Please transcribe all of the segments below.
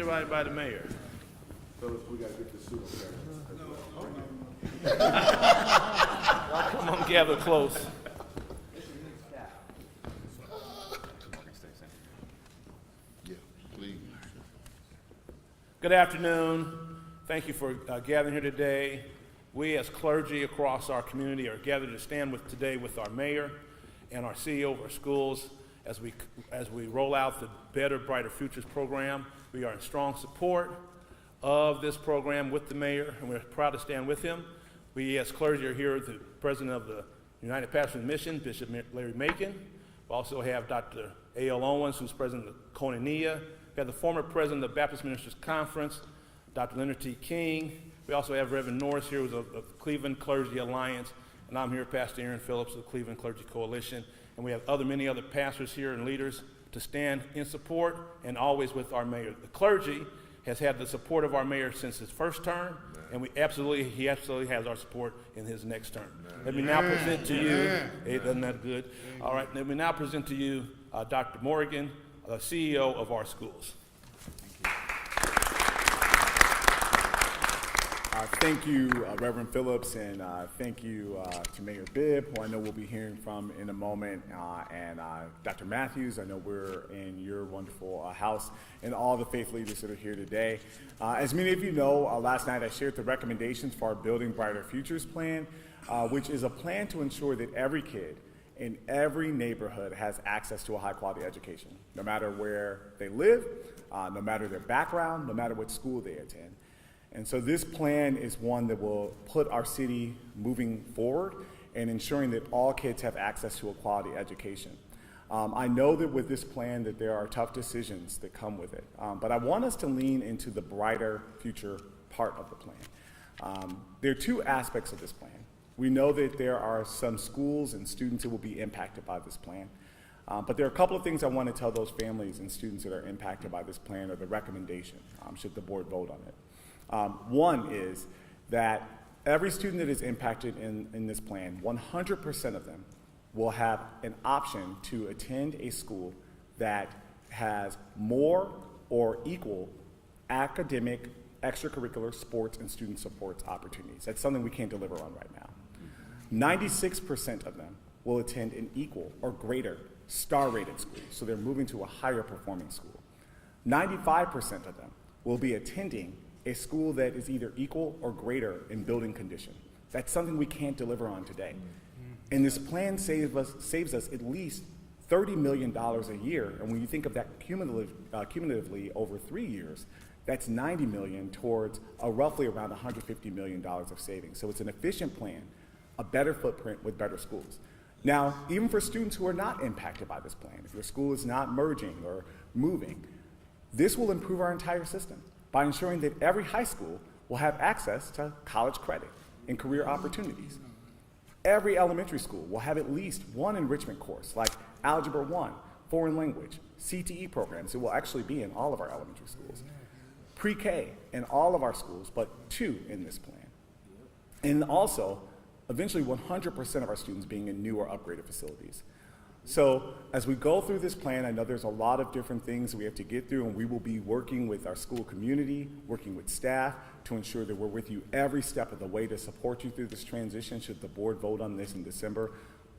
everybody by the mayor. Fellas, we gotta get the suit on Y'all come on, gather close. Yeah, please. Good afternoon. Thank you for gathering here today. We as clergy across our community are gathered to stand today with our mayor and our CEO of our schools as we roll out the Better, Brighter Futures program. We are in strong support of this program with the mayor, and we're proud to stand with him. We as clergy are here, the president of the United Pastors Mission, Bishop Larry Macon. We also have Dr. A.L. Owens, who's president of Koinonia. We have the former president of the Baptist Ministers Conference, Dr. Leonard T. King. We also have Reverend Norris here, who's of the Cleveland Clergy Alliance, and I'm here, Pastor Aaron Phillips of the Cleveland Clergy Coalition. And we have many other pastors here and leaders to stand in support and always with our mayor. The clergy has had the support of our mayor since his first term, and he absolutely has our support in his next term. Let me now present to you, isn't that good? All right, let me now present to you Dr. Morgan, the CEO of our schools. Thank you, Reverend Phillips, and thank you to Mayor Bibb, who I know we'll be hearing from in a moment, and Dr. Matthews. I know we're in your wonderful house, and all the faith leaders that are here today. As many of you know, last night I shared the recommendations for our Building Brighter Futures plan, which is a plan to ensure that every kid in every neighborhood has access to a high-quality education, no matter where they live, no matter their background, no matter what school they attend. And so this plan is one that will put our city moving forward and ensuring that all kids have access to a quality education. I know that with this plan that there are tough decisions that come with it, but I want us to lean into the brighter future part of the plan. There are two aspects of this plan. We know that there are some schools and students that will be impacted by this plan, but there are a couple of things I want to tell those families and students that are impacted by this plan, or the recommendation, should the board vote on it. One is that every student that is impacted in this plan, 100% of them will have an option to attend a school that has more or equal academic, extracurricular, sports, and student supports opportunities. That's something we can't deliver on right now. 96% of them will attend an equal or greater star-rated school, so they're moving to a higher performing school. 95% of them will be attending a school that is either equal or greater in building condition. That's something we can't deliver on today. And this plan saves us at least $30 million a year, and when you think of that cumulatively over 3 years, that's $90 million towards roughly around $150 million of savings. So it's an efficient plan, a better footprint with better schools. Now, even for students who are not impacted by this plan, if your school is not merging or moving, this will improve our entire system by ensuring that every high school will have access to college credit and career opportunities. Every elementary school will have at least one enrichment course, like Algebra 1, foreign language, CTE programs. It will actually be in all of our elementary schools. Pre-K in all of our schools, but 2 in this plan. And also, eventually 100% of our students being in new or upgraded facilities. So as we go through this plan, I know there's a lot of different things we have to get through, and we will be working with our school community, working with staff to ensure that we're with you every step of the way to support you through this transition should the board vote on this in December.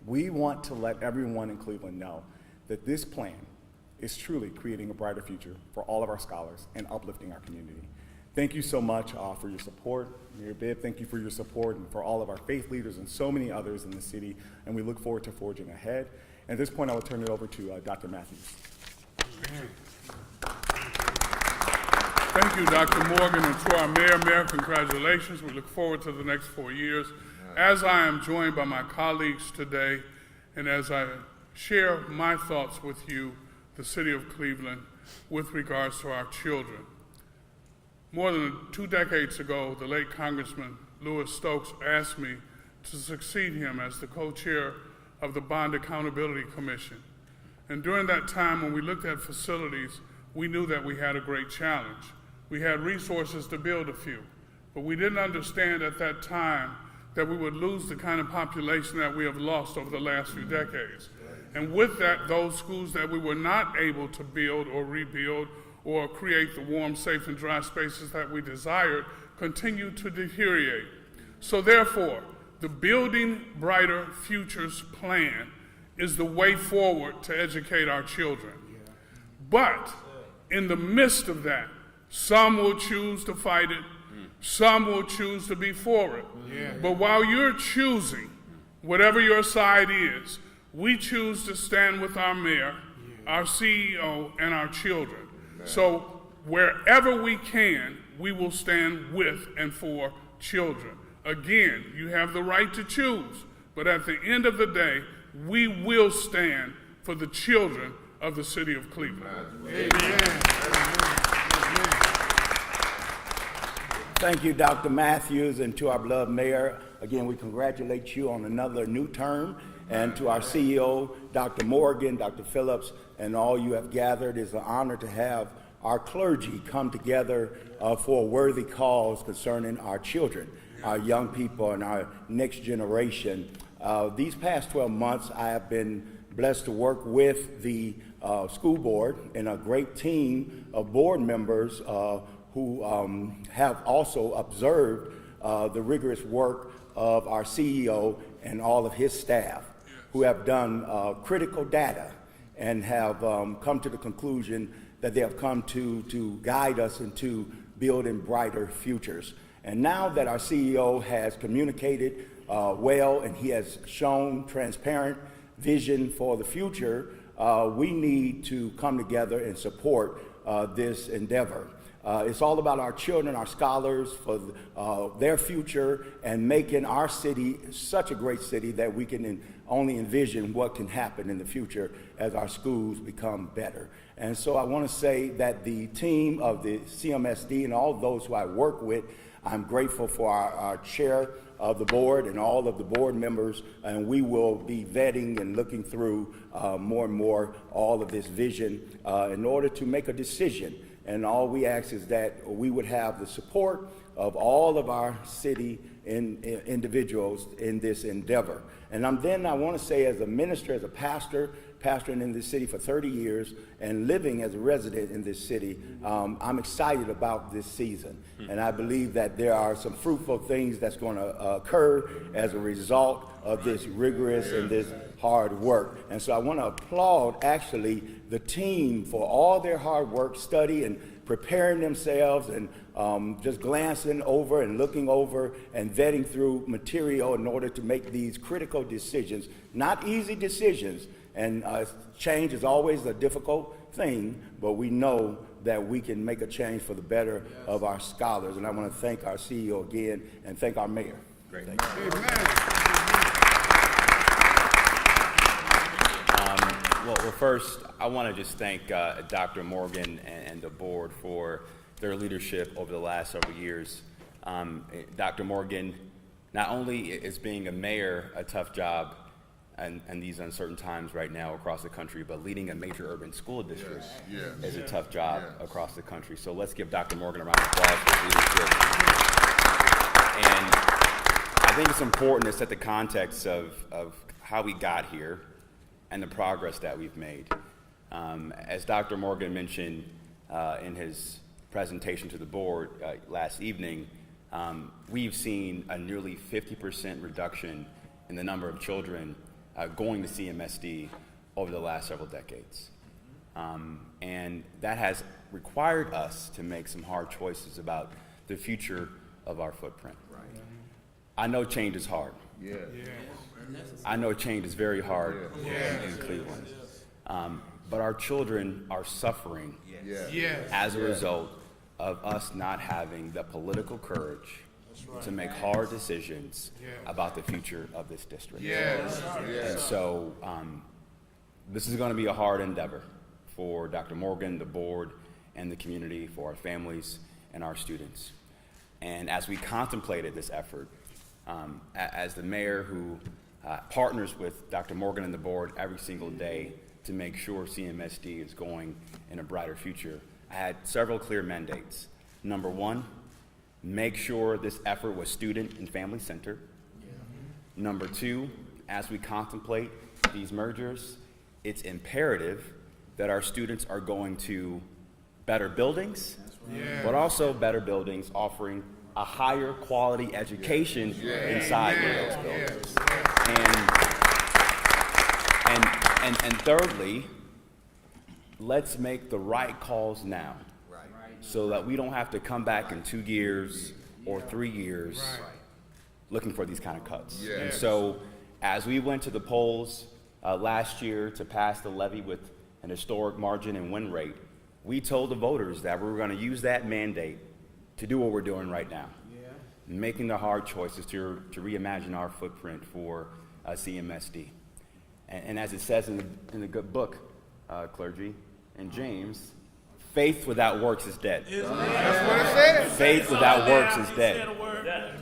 We want to let everyone in Cleveland know that this plan is truly creating a brighter future for all of our scholars and uplifting our community. Thank you so much for your support. Mayor Bibb, thank you for your support, and for all of our faith leaders and so many others in the city, and we look forward to forging ahead. At this point, I will turn it over to Dr. Matthews. Thank you, Dr. Morgan, and to our mayor. Mayor, congratulations. We look forward to the next 4 years. As I am joined by my colleagues today, and as I share my thoughts with you, the city of Cleveland, with regards to our children. More than 2 decades ago, the late Congressman Louis Stokes asked me to succeed him as the co-chair of the Bond Accountability Commission. And during that time, when we looked at facilities, we knew that we had a great challenge. We had resources to build a few, but we didn't understand at that time that we would lose the kind of population that we have lost over the last few decades. And with that, those schools that we were not able to build or rebuild or create the warm, safe, and dry spaces that we desired continue to deteriorate. So therefore, the Building Brighter Futures plan is the way forward to educate our children. But in the midst of that, some will choose to fight it, some will choose to be for it. But while you're choosing, whatever your side is, we choose to stand with our mayor, our CEO, and our children. So wherever we can, we will stand with and for children. Again, you have the right to choose, but at the end of the day, we will stand for the children of the city of Cleveland. Thank you, Dr. Matthews, and to our beloved mayor. Again, we congratulate you on another new term, and to our CEO, Dr. Morgan, Dr. Phillips, and all you have gathered. It's an honor to have our clergy come together for a worthy cause concerning our children, our young people, and our next generation. These past 12 months, I have been blessed to work with the school board and a great team of board members who have also observed the rigorous work of our CEO and all of his staff, who have done critical data and have come to the conclusion that they have come to guide us into building brighter futures. And now that our CEO has communicated well and he has shown transparent vision for the future, we need to come together and support this endeavor. It's all about our children, our scholars, for their future, and making our city such a great city that we can only envision what can happen in the future as our schools become better. And so I want to say that the team of the CMSD and all those who I work with, I'm grateful for our chair of the board and all of the board members, and we will be vetting and looking through more and more all of this vision in order to make a decision. And all we ask is that we would have the support of all of our city individuals in this endeavor. And I want to say, as a minister, as a pastor, pastoring in this city for 30 years and living as a resident in this city, I'm excited about this season. And I believe that there are some fruitful things that's going to occur as a result of this rigorous and this hard work. And so I want to applaud actually the team for all their hard work, study, and preparing themselves, and just glancing over and looking over and vetting through material in order to make these critical decisions. Not easy decisions, and change is always a difficult thing, but we know that we can make a change for the better of our scholars. And I want to thank our CEO again and thank our mayor. Great. Well, first, I want to just thank Dr. Morgan and the board for their leadership over the last several years. Dr. Morgan, not only is being a mayor a tough job and these uncertain times right now across the country, but leading a major urban school district is a tough job across the country. So let's give Dr. Morgan a round of applause for his leadership. And I think it's important to set the context of how we got here and the progress that we've made. As Dr. Morgan mentioned in his presentation to the board last evening, we've seen a nearly 50% reduction in the number of children going to CMSD over the last several decades. And that has required us to make some hard choices about the future of our footprint. I know change is hard. I know change is very hard in Cleveland. But our children are suffering as a result of us not having the political courage to make hard decisions about the future of this district. And so this is going to be a hard endeavor for Dr. Morgan, the board, and the community, for our families and our students. And as we contemplated this effort, as the mayor who partners with Dr. Morgan and the board every single day to make sure CMSD is going in a brighter future, I had several clear mandates. Number one, make sure this effort was student and family centered. Number two, as we contemplate these mergers, it's imperative that our students are going to better buildings, but also better buildings offering a higher quality education inside of those buildings. And thirdly, let's make the right calls now so that we don't have to come back in 2 years or 3 years looking for these kind of cuts. And so as we went to the polls last year to pass the levy with an historic margin and win rate, we told the voters that we were going to use that mandate to do what we're doing right now, making the hard choices to reimagine our footprint for CMSD. And as it says in the good book, clergy, in James, faith without works is dead. That's what it says. Faith without works is dead.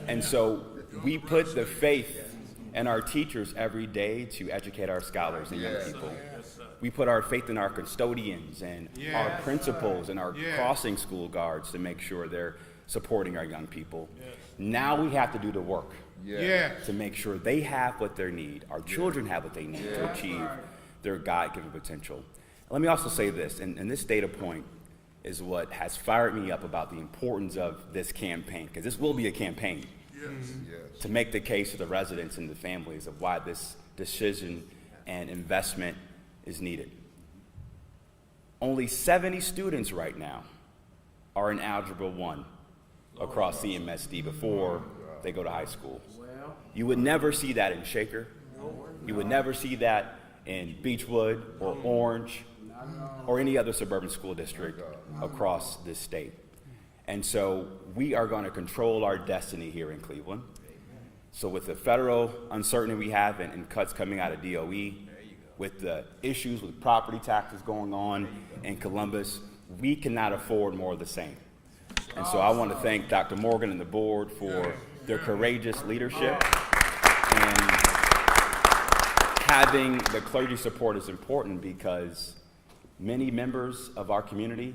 And so we put the faith in our teachers every day to educate our scholars and young people. We put our faith in our custodians and our principals and our crossing school guards to make sure they're supporting our young people. Now we have to do the work to make sure they have what they need, our children have what they need to achieve their God-given potential. Let me also say this, and this data point is what has fired me up about the importance of this campaign, because this will be a campaign to make the case to the residents and the families of why this decision and investment is needed. Only 70 students right now are in Algebra 1 across CMSD before they go to high school. You would never see that in Shaker. You would never see that in Beechwood or Orange or any other suburban school district across this state. And so we are going to control our destiny here in Cleveland. So with the federal uncertainty we have and cuts coming out of DOE, with the issues with property taxes going on in Columbus, we cannot afford more of the same. And so I want to thank Dr. Morgan and the board for their courageous leadership. And having the clergy support is important because many members of our community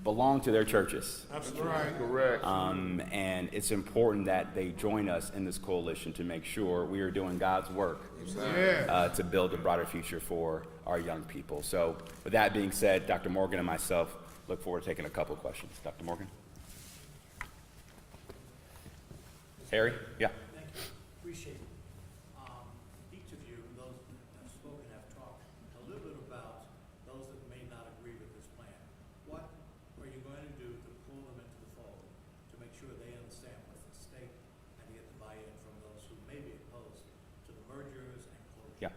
belong to their churches. That's right. Correct. And it's important that they join us in this coalition to make sure we are doing God's work to build a brighter future for our young people. So with that being said, Dr. Morgan and myself look forward to taking a couple of questions. Dr. Morgan? Harry? Yeah. Thank you. Appreciate it. Each of you, those that have spoken, have talked a little bit about those that may not agree with this plan. What are you going to do to pull them into the fold to make sure they understand what's at stake and to get the buy-in from those who may be opposed to the mergers and closures? Yeah.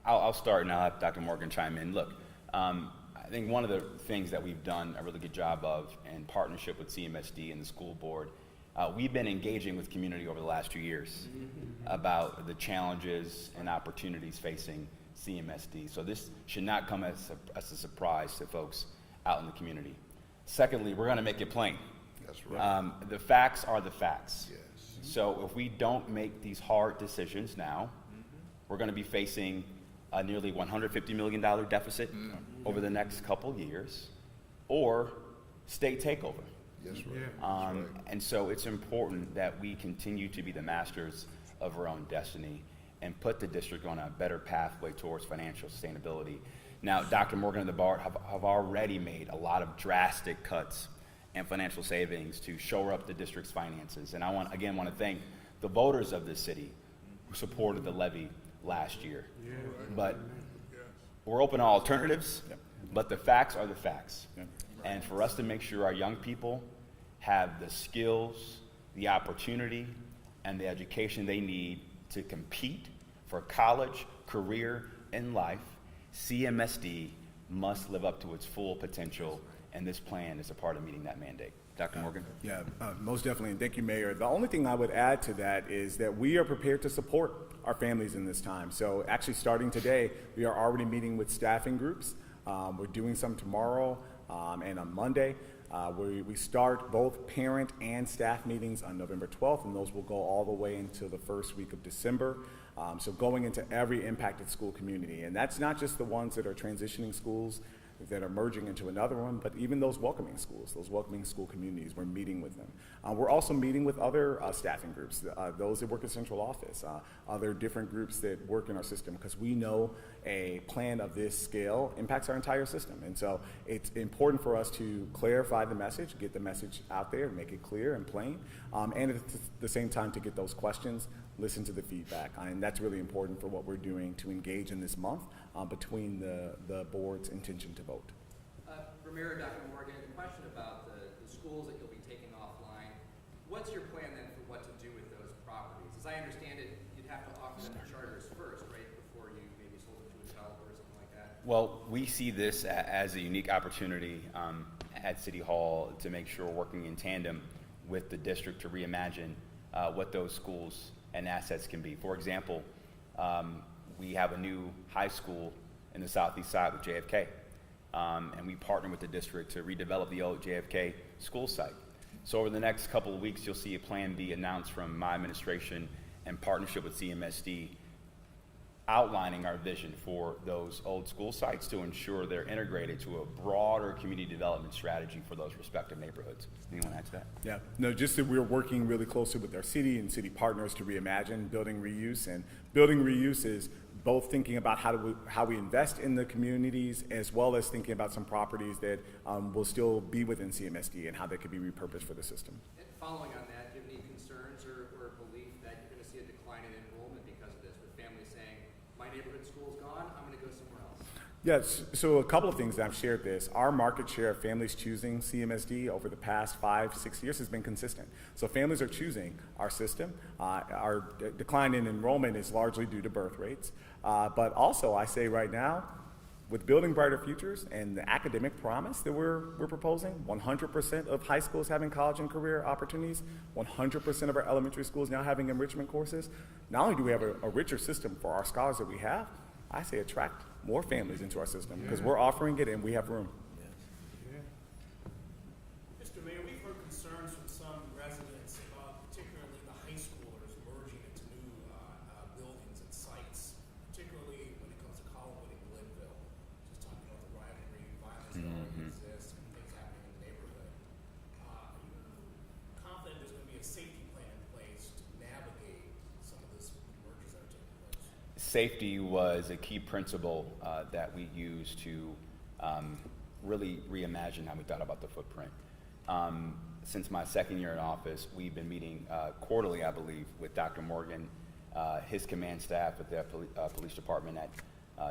I'll start and I'll have Dr. Morgan chime in. Look, I think one of the things that we've done a really good job of in partnership with CMSD and the school board, we've been engaging with community over the last 2 years about the challenges and opportunities facing CMSD. So this should not come as a surprise to folks out in the community. Secondly, we're going to make it plain. That's right. The facts are the facts. Yes. So if we don't make these hard decisions now, we're going to be facing a nearly $150 million deficit over the next couple years, or state takeover. That's right. And so it's important that we continue to be the masters of our own destiny and put the district on a better pathway towards financial sustainability. Now, Dr. Morgan and the board have already made a lot of drastic cuts and financial savings to shore up the district's finances. And I want to thank the voters of this city who supported the levy last year. But we're open to alternatives, but the facts are the facts. And for us to make sure our young people have the skills, the opportunity, and the education they need to compete for college, career, and life, CMSD must live up to its full potential, and this plan is a part of meeting that mandate. Dr. Morgan? Yeah, most definitely, and thank you, Mayor. The only thing I would add to that is that we are prepared to support our families in this time. So actually starting today, we are already meeting with staffing groups. We're doing some tomorrow and on Monday. We start both parent and staff meetings on November 12th, and those will go all the way into the first week of December. So going into every impacted school community, and that's not just the ones that are transitioning schools. that are merging into another one, but even those welcoming schools, those welcoming school communities, we're meeting with them. We're also meeting with other staffing groups, those that work at central office, other different groups that work in our system, because we know a plan of this scale impacts our entire system. And so it's important for us to clarify the message, get the message out there, make it clear and plain, and at the same time to get those questions, listen to the feedback. And that's really important for what we're doing to engage in this month between the board's intention to vote. Ramiro, Dr. Morgan, a question about the schools that you'll be taking offline. What's your plan then for what to do with those properties? As I understand it, you'd have to offer them to charters first, right, before you maybe sold them to a developer or something like that? Well, we see this as a unique opportunity at City Hall to make sure we're working in tandem with the district to reimagine what those schools and assets can be. For example, we have a new high school in the southeast side with JFK, and we partner with the district to redevelop the old JFK school site. So over the next couple of weeks, you'll see a plan be announced from my administration in partnership with CMSD, outlining our vision for those old school sites to ensure they're integrated to a broader community development strategy for those respective neighborhoods. Anyone add to that? Yeah, no, just that we're working really closely with our city and city partners to reimagine building reuse. And building reuse is both thinking about how we invest in the communities, as well as thinking about some properties that will still be within CMSD and how they could be repurposed for the system. And following on that, do you have any concerns or belief that you're going to see a decline in enrollment because of this, with families saying, my neighborhood school's gone, I'm going to go somewhere else? Yes, so a couple of things that I've shared this. Our market share of families choosing CMSD over the past 5-6 years has been consistent. So families are choosing our system. Our decline in enrollment is largely due to birth rates. But also, I say right now, with Building Brighter Futures and the academic promise that we're proposing, 100% of high schools having college and career opportunities, 100% of our elementary schools now having enrichment courses. Not only do we have a richer system for our scholars that we have, I say attract more families into our system because we're offering it and we have room. Mr. Mayor, we've heard concerns from some residents about particularly the high schoolers merging into new buildings and sites, particularly when it comes to Collinwood and Glenville. Just talking about the rivalry, violence that already exists, and things happening in the neighborhood. Are you confident there's going to be a safety plan in place to navigate some of these mergers that are taking place? Safety was a key principle that we used to really reimagine how we thought about the footprint. Since my second year in office, we've been meeting quarterly, I believe, with Dr. Morgan, his command staff at the police department at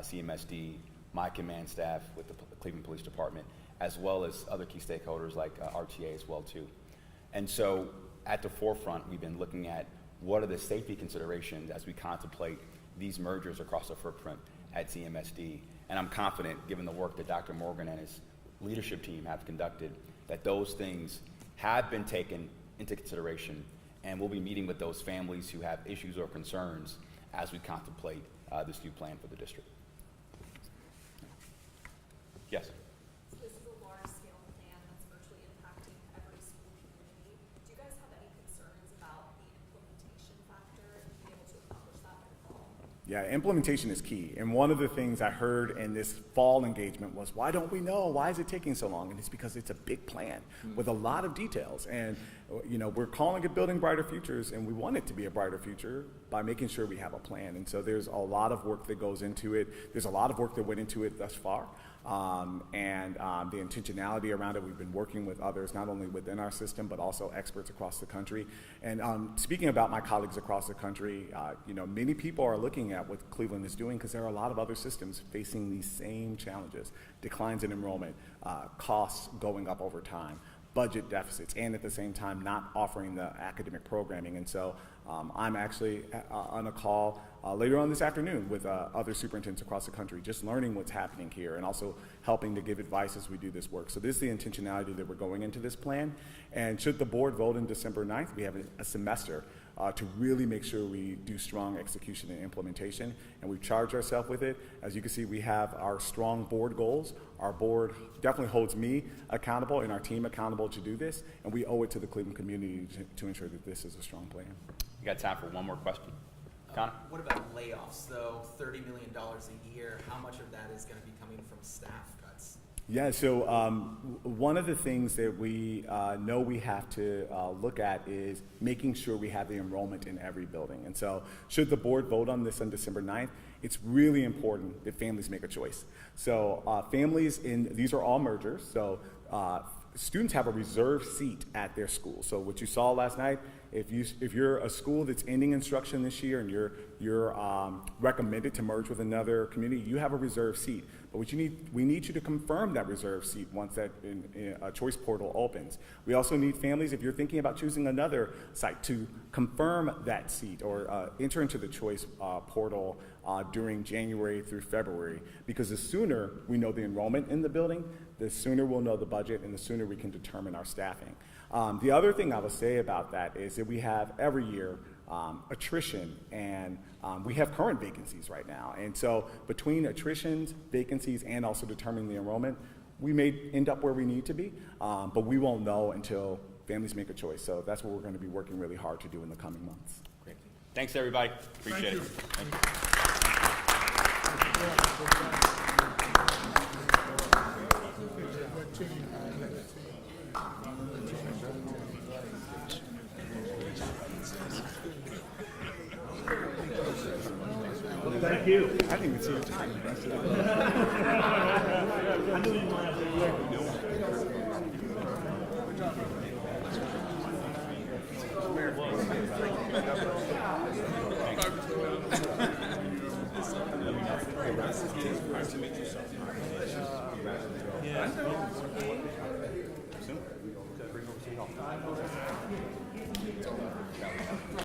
CMSD, my command staff with the Cleveland Police Department, as well as other key stakeholders like RTA as well too. And so at the forefront, we've been looking at what are the safety considerations as we contemplate these mergers across the footprint at CMSD. And I'm confident, given the work that Dr. Morgan and his leadership team have conducted, that those things have been taken into consideration, and we'll be meeting with those families who have issues or concerns as we contemplate this new plan for the district. Yes? This is a large-scale plan that's virtually impacting every school community. Do you guys have any concerns about the implementation factor and being able to accomplish that by the fall? Yeah, implementation is key. And one of the things I heard in this fall engagement was, why don't we know? Why is it taking so long? And it's because it's a big plan with a lot of details. And, you know, we're calling it Building Brighter Futures, and we want it to be a brighter future by making sure we have a plan. And so there's a lot of work that goes into it. There's a lot of work that went into it thus far. The intentionality around it, we've been working with others, not only within our system, but also experts across the country. And speaking about my colleagues across the country, you know, many people are looking at what Cleveland is doing because there are a lot of other systems facing these same challenges: declines in enrollment, costs going up over time, budget deficits, and at the same time not offering the academic programming. And so I'm actually on a call later on this afternoon with other superintendents across the country, just learning what's happening here and also helping to give advice as we do this work. So this is the intentionality that we're going into this plan. And should the board vote on December 9th, we have a semester to really make sure we do strong execution and implementation, and we've charged ourselves with it. As you can see, we have our strong board goals. Our board definitely holds me accountable and our team accountable to do this, and we owe it to the Cleveland community to ensure that this is a strong plan. You got time for one more question? Connor? What about layoffs, though? $30 million a year. How much of that is going to be coming from staff cuts? Yeah, so one of the things that we know we have to look at is making sure we have the enrollment in every building. And so should the board vote on this on December 9th, it's really important that families make a choice. So families these are all mergers, so students have a reserved seat at their school. So what you saw last night, if you're a school that's ending instruction this year and you're recommended to merge with another community, you have a reserved seat. But we need you to confirm that reserved seat once that choice portal opens. We also need families, if you're thinking about choosing another site, to confirm that seat or enter into the choice portal during January through February, because the sooner we know the enrollment in the building, the sooner we'll know the budget and the sooner we can determine our staffing. The other thing I will say about that is that we have every year attrition, and we have current vacancies right now. And so between attritions, vacancies, and also determining the enrollment, we may end up where we need to be, but we won't know until families make a choice. So that's what we're going to be working really hard to do in the coming months. Great. Thanks, everybody. Appreciate it. Thank you. Thank you. I didn't even see the time. I knew you might